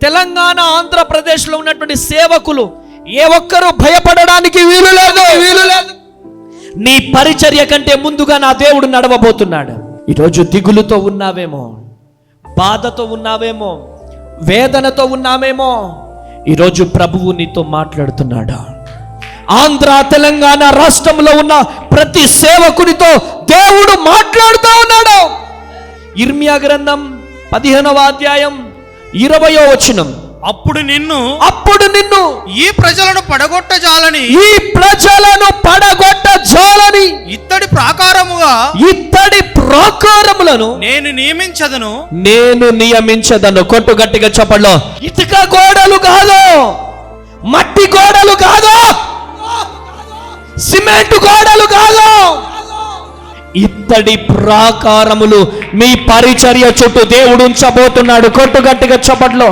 తెలంగాణ ఆంధ్రప్రదేశ్లో ఉన్నటువంటి సేవకులు ఏ ఒక్కరూ భయపడడానికి వీలు లేదు. నీ పరిచర్య కంటే ముందుగా నా దేవుడు నడవబోతున్నాడు. ఈరోజు దిగులుతో ఉన్నావేమో, బాధతో ఉన్నావేమో, వేదనతో ఉన్నావేమో, ఈరోజు ప్రభువు నీతో మాట్లాడుతున్నాడు. ఆంధ్ర తెలంగాణ రాష్ట్రంలో ఉన్న ప్రతి సేవకునితో దేవుడు మాట్లాడుతూ ఉన్నాడు. ఇర్మియా గ్రంథం 15వ అధ్యాయం 20వ వచనం, అప్పుడు నిన్ను ఈ ప్రజలను పడగొట్టజాలని ఇత్తడి ప్రాకారములను నేను నియమించదను. కొట్టు గట్టిగా చెప్పట్లో, ఇటుక గోడలు కాదు, మట్టి గోడలు కాదు, సిమెంట్ గోడలు కాదు, ఇత్తడి ప్రాకారములు మీ పరిచర్య చుట్టూ దేవుడు ఉంచబోతున్నాడు. కొట్టు గట్టిగా చెప్పట్లో.